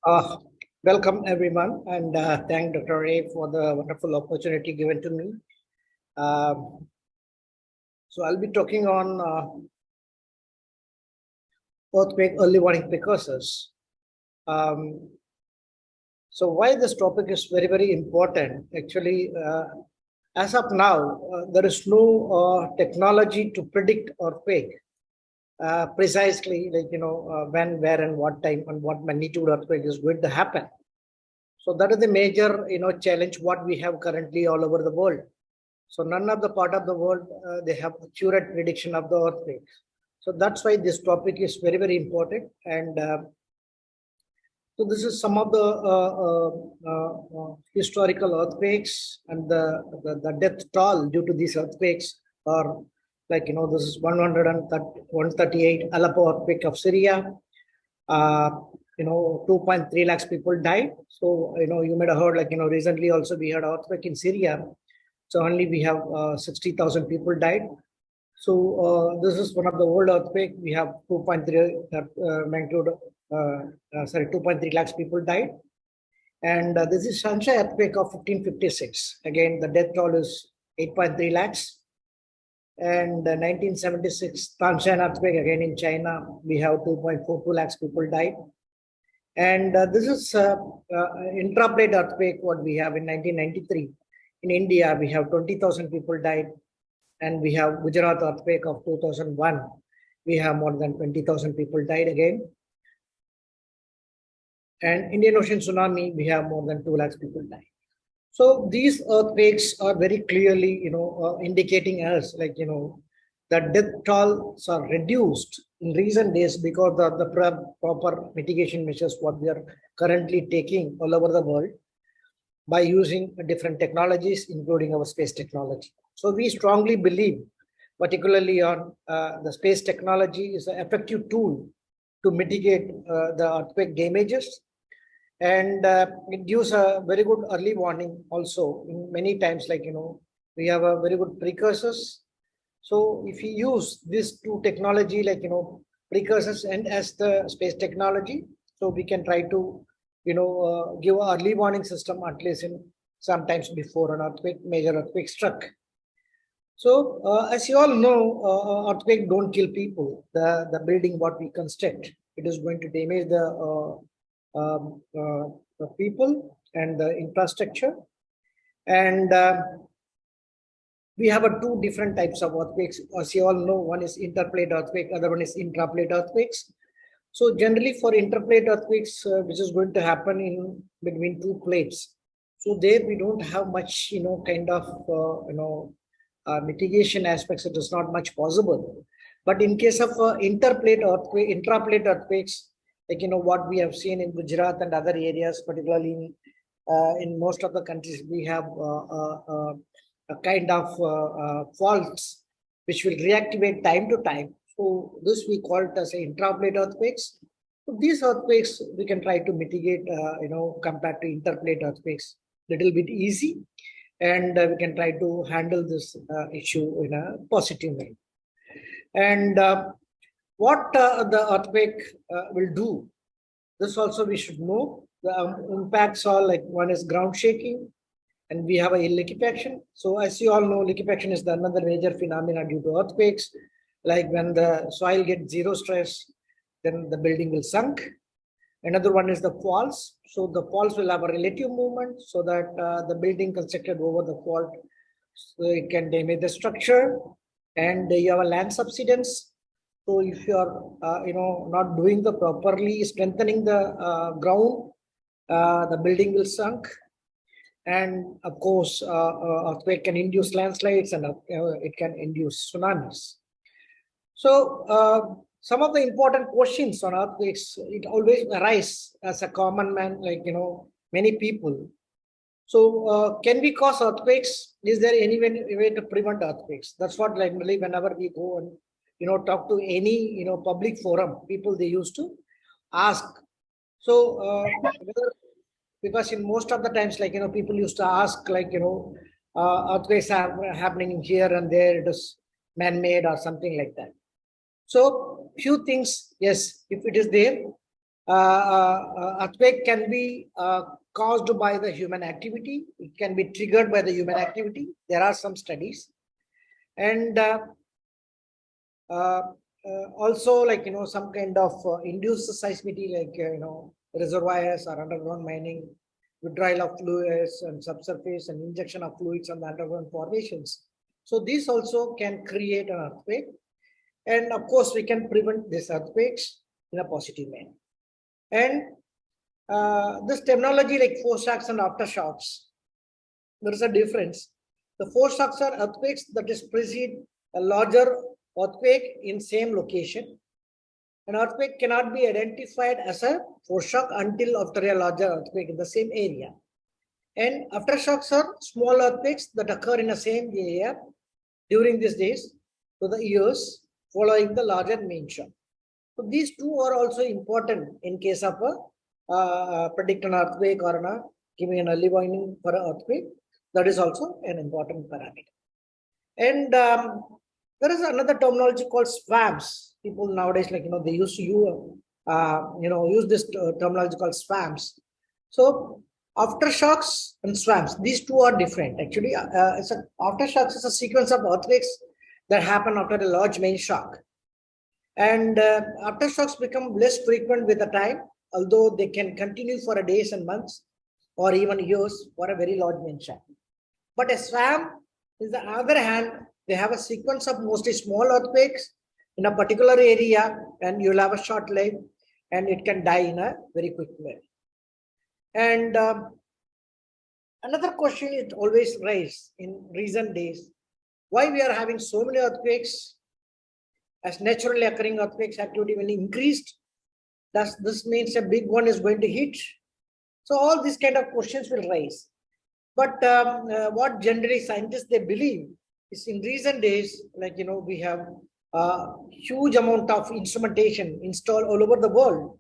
Uh, Welcome everyone, and thank Dr. Ray for the wonderful opportunity given to me. So I'll be talking on earthquake early warning precursors. So why this topic is very, very important. Actually, as of now, there is no technology to predict earthquake precisely, like, when, where, and what time and what magnitude earthquake is going to happen. So that is the major, challenge what we have currently all over the world. So none of the part of the world, they have accurate prediction of the earthquake. So that's why this topic is very, very important. And so this is some of the historical earthquakes, and the death toll due to these earthquakes are like, this is 138 Aleppo earthquake of Syria. 2.3 lakhs people died. So, you might have heard, like, recently also we had earthquake in Syria. So only we have 60,000 people died. So this is one of the old earthquake. We have 2.3 magnitude, 2.3 lakhs people died. And this is Shanghai earthquake of 1556. Again, the death toll is 8.3 lakhs. And 1976 Tanshan earthquake, again in China, we have 2.42 lakhs people died. And this is intraplate earthquake, what we have in 1993. In India, we have 20,000 people died. And we have Gujarat earthquake of 2001. We have more than 20,000 people died again. And Indian Ocean tsunami, we have more than 2 lakhs people died. So these earthquakes are very clearly, indicating us, like, that death tolls are reduced in recent days because of the proper mitigation measures what we are currently taking all over the world by using different technologies, including our space technology. So we strongly believe, particularly on the space technology is an effective tool to mitigate the earthquake damages. And it gives a very good early warning also in many times, like, we have a very good precursors. So if you use these two technology, like, precursors and as the space technology, so we can try to, give an early warning system at least in sometimes before an earthquake, major earthquake struck. So as you all know, earthquake don't kill people. The building what we construct, it is going to damage the people and the infrastructure. And we have two different types of earthquakes. As you all know, one is interplate earthquake, other one is intraplate earthquakes. So generally for interplate earthquakes, which is going to happen in between two plates. So there we don't have much, kind of, mitigation aspects. It is not much possible. But in case of intraplate earthquakes, like, what we have seen in Gujarat and other areas, particularly in most of the countries, we have a kind of faults which will reactivate time to time. So this we call it as intraplate earthquakes. So these earthquakes we can try to mitigate, compared to interplate earthquakes, little bit easy, and we can try to handle this issue in a positive way. And what the earthquake will do, this also we should know. The impacts are like, one is ground shaking, and we have a liquefaction. So as you all know, liquefaction is another major phenomena due to earthquakes. Like when the soil gets zero stress, then the building will sunk. Another one is the faults. So the faults will have a relative movement, so that the building constructed over the fault, so it can damage the structure. And you have a land subsidence. So if you are, not doing the properly strengthening the ground, the building will sunk. And of course, earthquake can induce landslides, and it can induce tsunamis. So some of the important questions on earthquakes, it always arises as a common man, like, many people. So can we cause earthquakes? Is there any way to prevent earthquakes? That's what, like, really, whenever we go and, talk to any, public forum, people, they used to ask. So because in most of the times, like, people used to ask, like, earthquakes are happening here and there, it is man-made or something like that. So few things, yes, if it is there, Earthquake can be caused by the human activity. It can be triggered by the human activity. There are some studies. And also, like, some kind of induced seismicity, like, reservoirs or underground mining, withdrawal of fluids and subsurface and injection of fluids on the underground formations. So these also can create an earthquake. And of course, we can prevent these earthquakes in a positive manner. And this terminology like foreshocks and aftershocks, there is a difference. The foreshocks are earthquakes that is precede a larger earthquake in same location. An earthquake cannot be identified as a foreshock until after a larger earthquake in the same area. And aftershocks are small earthquakes that occur in the same area during these days to the years following the larger main shock. So these two are also important in case of a predict an earthquake or giving an early warning for an earthquake. That is also an important parameter. And there is another terminology called SWAMs. People nowadays, like, they used to use this terminology called SWAMs. So aftershocks and SWAMs, these two are different. Actually, aftershocks is a sequence of earthquakes that happen after a large main shock. And aftershocks become less frequent with the time, although they can continue for days and months or even years for a very large main shock. But a SWAM, on the other hand, they have a sequence of mostly small earthquakes in a particular area, and you'll have a short life, and it can die in a very quick way. And another question is always raised in recent days: why we are having so many earthquakes? As naturally occurring earthquakes activity when increased, does this means a big one is going to hit? So all these kind of questions will rise. But what generally scientists they believe is in recent days, like, we have a huge amount of instrumentation installed all over the world.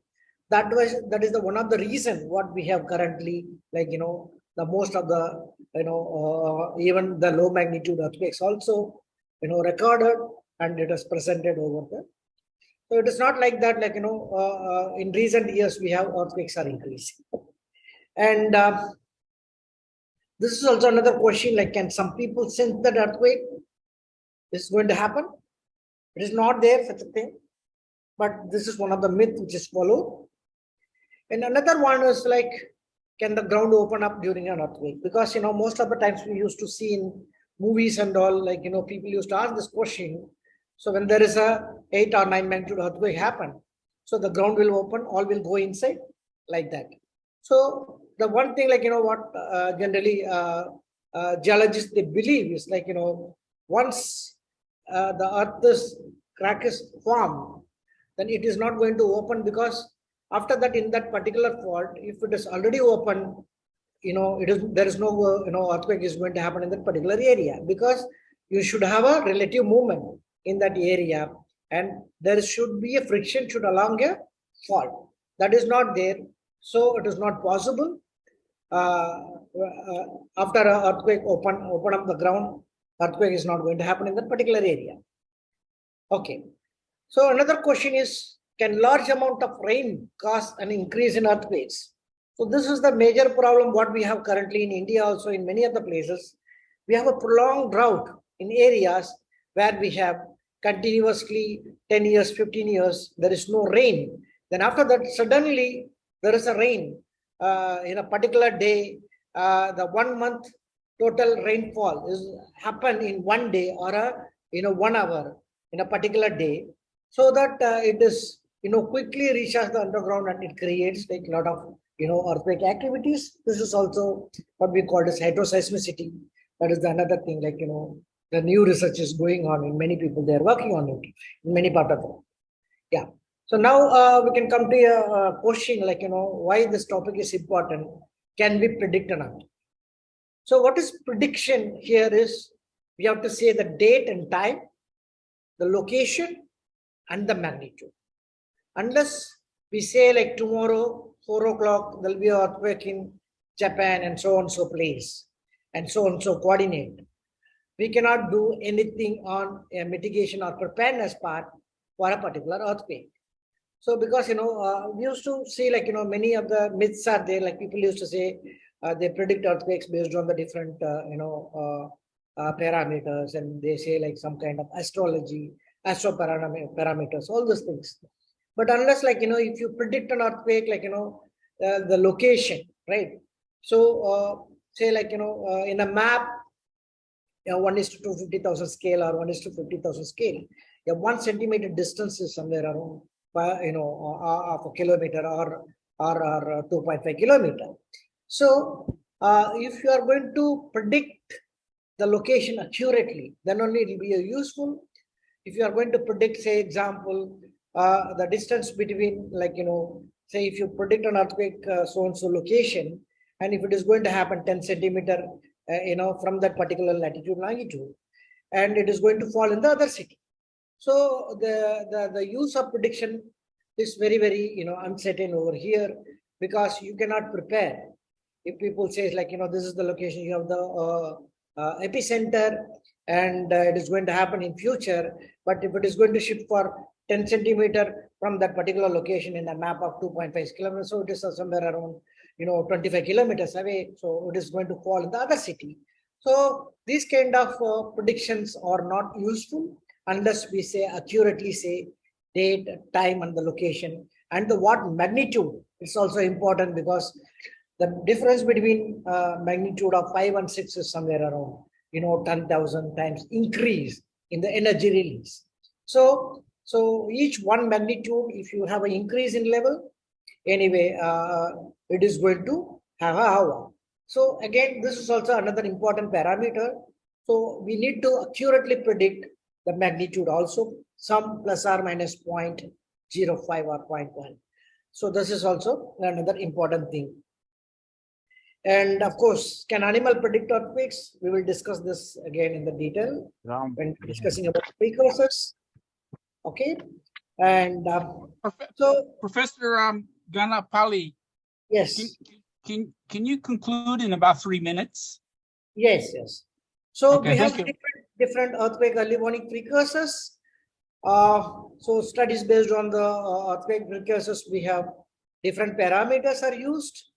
That is the one of the reason what we have currently, like, the most of the, even the low magnitude earthquakes also, recorded, and it is presented over there. So it is not like that, like, in recent years we have earthquakes are increasing. And this is also another question, like, can some people sense that earthquake is going to happen? It is not there, such a thing. But this is one of the myths which is followed. And another one is like, can the ground open up during an earthquake? Because, most of the times we used to see in movies and all, like, people used to ask this question. So when there is a 8 or 9 magnitude earthquake happen, so the ground will open, all will go inside, like that. So the one thing, like, what generally geologists they believe is, like, once the earth's crack is formed, then it is not going to open, because after that, in that particular fault, if it is already open, there is no earthquake is going to happen in that particular area, because you should have a relative movement in that area, and there should be a friction should along a fault. That is not there, so it is not possible. After an earthquake open up the ground, earthquake is not going to happen in that particular area. Okay. So another question is, can large amount of rain cause an increase in earthquakes? So this is the major problem what we have currently in India, also in many other places. We have a prolonged drought in areas where we have continuously 10 years, 15 years, there is no rain. Then after that, suddenly there is a rain in a particular day. The 1 month total rainfall is happen in 1 day or 1 hour in a particular day, so that it is quickly reaches the underground, and it creates like a lot of earthquake activities. This is also what we call as hydroseismicity. That is another thing, like, the new research is going on in many people, they are working on it in many parts of the world. Yeah. So now we can come to a question, like, why this topic is important. Can we predict an earthquake? So what is prediction here is, we have to say the date and time, the location, and the magnitude. Unless we say, like, tomorrow 4 o'clock there will be an earthquake in Japan and so and so place and so coordinate, we cannot do anything on a mitigation or preparedness part for a particular earthquake. So because, we used to see like, many of the myths are there, like people used to say they predict earthquakes based on the different, parameters, and they say like some kind of astrology, parameters, all those things. But unless like, if you predict an earthquake, like, the location, right? So say like, in a map, 1:250,000 scale or 1:50,000 scale, 1 centimeter distance is somewhere around, of a kilometer or 2.5 kilometer. So if you are going to predict the location accurately, then only it will be useful. If you are going to predict, say, example, the distance between, like, say, if you predict an earthquake so and so location, and if it is going to happen 10 centimeter, from that particular latitude, longitude, and it is going to fall in the other city. So the use of prediction is very, very, uncertain over here, because you cannot prepare. If people say like, this is the location, you have the epicenter, and it is going to happen in future, but if it is going to shift for 10 centimeter from that particular location in a map of 2.5 kilometers, so it is somewhere around, 25 kilometers away, so it is going to fall in the other city. So these kind of predictions are not useful unless we say accurately say date, time, and the location, and the what magnitude. It's also important, because the difference between magnitude of 5 and 6 is somewhere around, 10,000 times increase in the energy release. So each one magnitude, if you have an increase in level, anyway, it is going to have a hour. So again, this is also another important parameter. So we need to accurately predict the magnitude also, some plus or minus 0.05 or 0.1. So this is also another important thing. And of course, can animal predict earthquakes? We will discuss this again in the detail when discussing about precursors. Okay, and so Professor Ganapathy, yes, can you conclude in about 3 minutes? Yes. So okay, we have different earthquake early warning precursors. So studies based on the earthquake precursors, we have different parameters are used,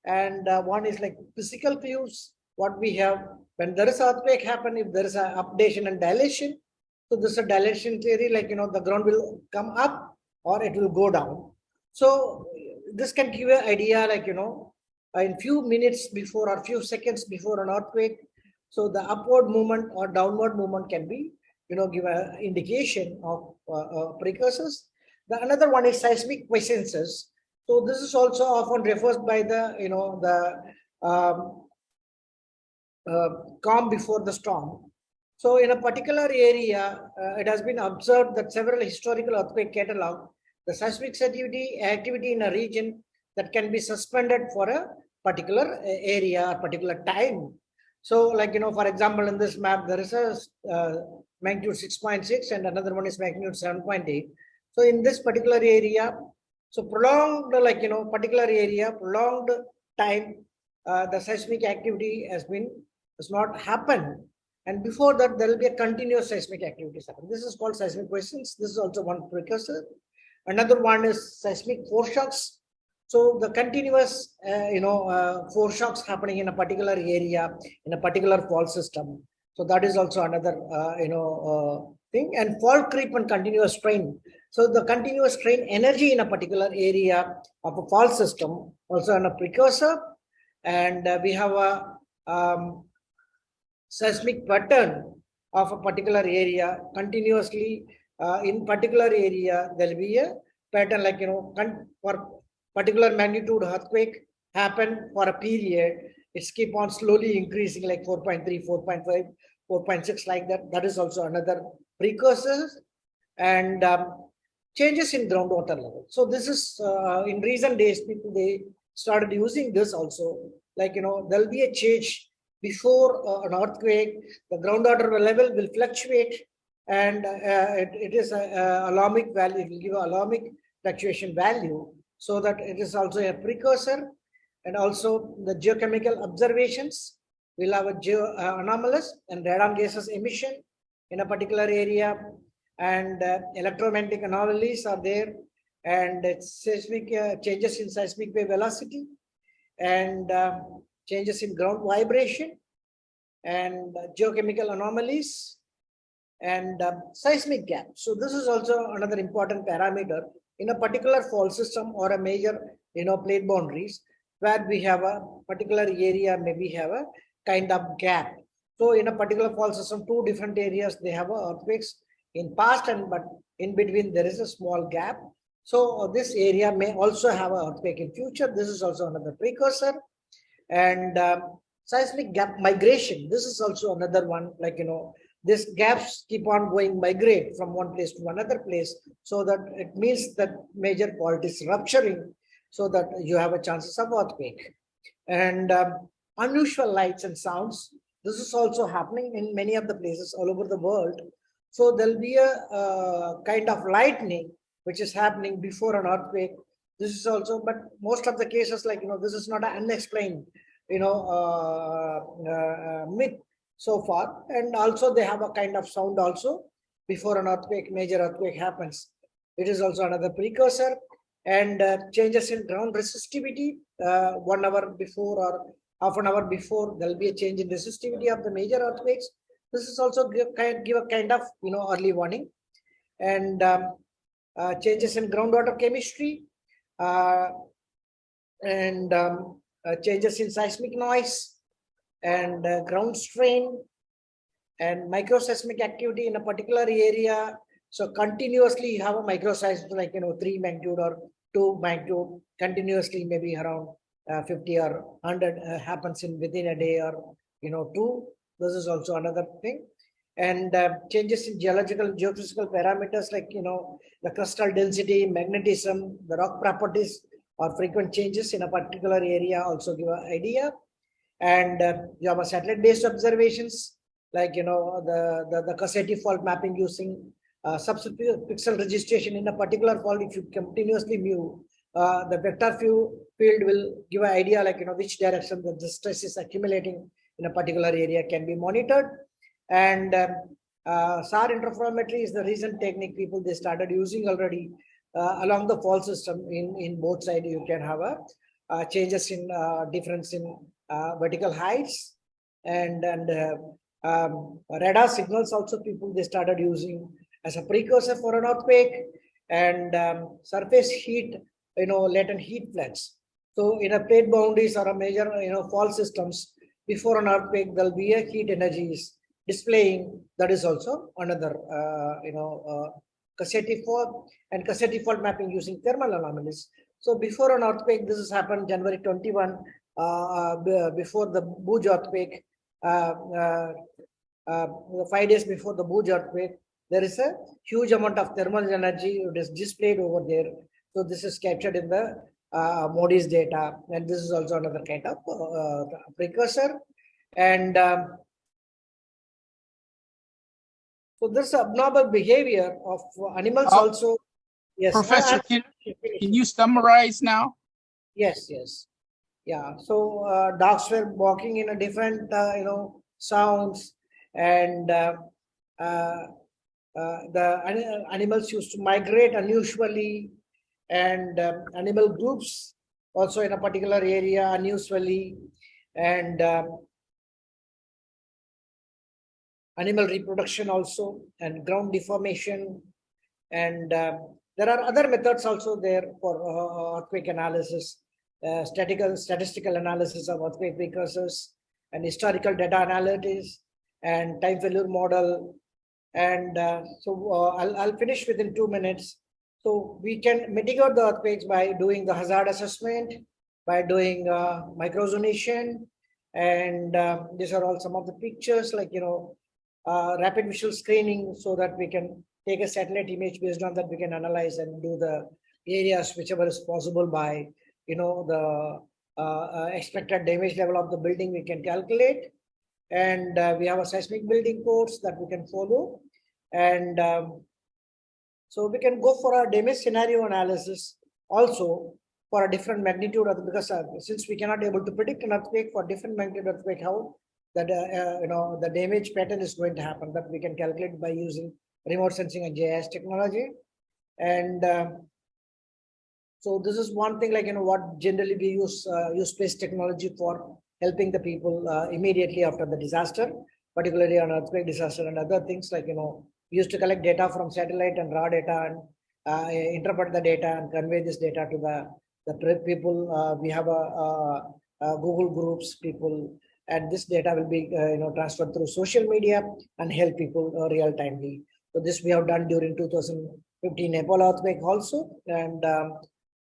and one is like physical cues. What we have when there is earthquake happen, if there is a updation and dilation, so this is a dilation theory, like, the ground will come up or it will go down. So this can give an idea, like, in few minutes before or few seconds before an earthquake, so the upward movement or downward movement can be, give an indication of precursors. The another one is seismic quiescences. So this is also often referred by the, calm before the storm. So in a particular area, it has been observed that several historical earthquake catalog the seismic activity in a region that can be suspended for a particular area or particular time. So like, for example, in this map, there is a magnitude 6.6 and another one is magnitude 7.8. So in this particular area, so prolonged, like, particular area, prolonged time, the seismic activity has not happened. And before that, there will be a continuous seismic activity. This is called seismic quiescence. This is also one precursor. Another one is seismic foreshocks. So the continuous, foreshocks happening in a particular area, in a particular fault system. So that is also another, thing. And fault creep and continuous strain. So the continuous strain energy in a particular area of a fault system, also on a precursor. And we have a seismic pattern of a particular area continuously. In particular area, there will be a pattern, like, for particular magnitude earthquake happen for a period, it's keep on slowly increasing, like 4.3, 4.5, 4.6, like that. That is also another precursor. And changes in groundwater level. So this is in recent days, people, they started using this also. Like, there'll be a change before an earthquake, the groundwater level will fluctuate, and it is a alarmic value. It will give an alarmic fluctuation value, so that it is also a precursor. And also the geochemical observations will have a anomalous and radon gases emission in a particular area, and electromagnetic anomalies are there. and it's seismic changes in seismic wave velocity, and changes in ground vibration, and geochemical anomalies, and seismic gap. So this is also another important parameter in a particular fault system or a major, plate boundaries, where we have a particular area, maybe have a kind of gap. So in a particular fault system, two different areas, they have earthquakes in past, and but in between there is a small gap. So this area may also have an earthquake in future. This is also another precursor. And seismic gap migration, this is also another one, like, these gaps keep on going, migrate from one place to another place, so that it means that major fault is rupturing, so that you have a chances of earthquake. And unusual lights and sounds, this is also happening in many of the places all over the world. So there'll be a kind of lightning which is happening before an earthquake. This is also, but most of the cases, like, this is not an unexplained, myth so far. And also they have a kind of sound also before an earthquake, major earthquake happens. It is also another precursor. And changes in ground resistivity, 1 hour before or half an hour before, there'll be a change in resistivity of the major earthquakes. This is also give a kind of, early warning. And changes in groundwater chemistry, and changes in seismic noise, and ground strain, and microseismic activity in a particular area. So continuously you have a microseismic, like, 3 magnitude or 2 magnitude, continuously, maybe around 50 or 100 happens in within a day, or 2. This is also another thing. And changes in geological and geophysical parameters, like, the crustal density, magnetism, the rock properties, or frequent changes in a particular area also give an idea. And you have a satellite based observations, like, the Cassetti fault mapping using sub-pixel registration in a particular fault. If you continuously view, the vector field will give an idea, like, which direction the stress is accumulating in a particular area can be monitored. And SAR interferometry is the recent technique people they started using already along the fault system. In both sides you can have a changes in difference in vertical heights, and radar signals also people they started using as a precursor for an earthquake. And surface heat, latent heat flux. So in a plate boundaries or a major, fault systems, before an earthquake there'll be a heat energies displaying. That is also another Cassetti fault, and Cassetti fault mapping using thermal anomalies. So before an earthquake, this has happened January 21, before the Bhuj earthquake, 5 days before the Bhuj earthquake, there is a huge amount of thermal energy. It is displayed over there. So this is captured in the Modi's data, and this is also another kind of precursor. And so this abnormal behavior of animals also. Yes, Professor, can you summarize now? Yes. Yeah. So dogs were walking in a different, sounds, and the animals used to migrate unusually, and animal groups also in a particular area unusually, and animal reproduction also, and ground deformation. And there are other methods also there for earthquake analysis, statistical analysis of earthquake precursors, and historical data analysis, and time failure model. And I'll finish within 2 minutes. So we can mitigate the earthquakes by doing the hazard assessment, by doing microzonation, and these are all some of the pictures, like, rapid visual screening, so that we can take a satellite image. Based on that, we can analyze and do the areas whichever is possible by, the expected damage level of the building we can calculate. And we have a seismic building codes that we can follow. And so we can go for a damage scenario analysis also for a different magnitude of, because since we cannot able to predict an earthquake for different magnitude earthquake, how that the damage pattern is going to happen, that we can calculate by using remote sensing and GIS technology. And So this is one thing, like, what generally we use space technology for helping the people immediately after the disaster, particularly on earthquake disaster and other things, like, we used to collect data from satellite and raw data and interpret the data and convey this data to the people. We have a Google groups people, and this data will be transferred through social media and help people real timely. So this we have done during 2015 Nepal earthquake also, and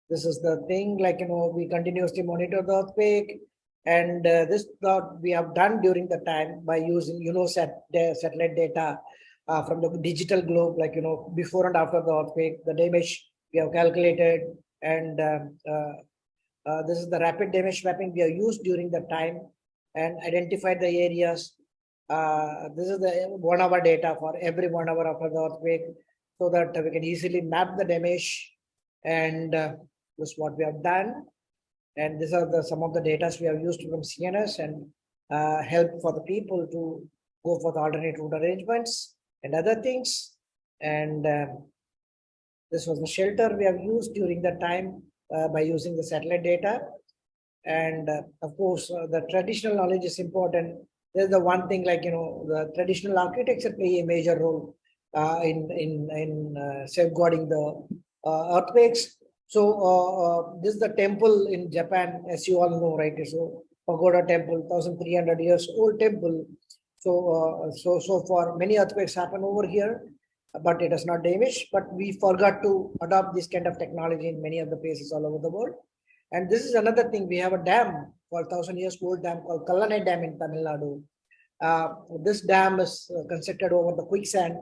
this is the thing, like, we continuously monitor the earthquake, and this thought we have done during the time by using satellite data from the digital globe, like, before and after the earthquake, the damage we have calculated, and this is the rapid damage mapping we have used during the time and identified the areas. This is the 1 hour data for every 1 hour after the earthquake, so that we can easily map the damage, and this is what we have done. And these are some of the data we have used from CNS and help for the people to go for the alternate route arrangements and other things. And this was the shelter we have used during the time by using the satellite data. And of course, the traditional knowledge is important. There's the one thing, like, the traditional architecture play a major role in safeguarding the earthquakes. So this is the temple in Japan, as you all know, right? So pagoda temple, 1,300 years old temple. So so for many earthquakes happen over here, but it is not damaged. But we forgot to adopt this kind of technology in many of the places all over the world. And this is another thing. We have a dam called 1,000 years old dam called Kallanai Dam in Tamil Nadu. This dam is constructed over the quicksand,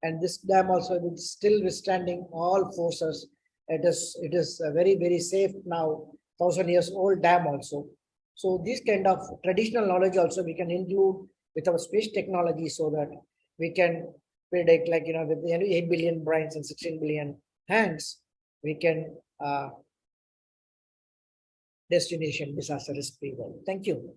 and this dam also is still withstanding all forces. It is very, very safe now. 1,000 years old dam also. So this kind of traditional knowledge also we can include with our space technology, so that we can predict, like, with 8 billion brains and 16 billion hands, we can destination disaster risk free world. Thank you.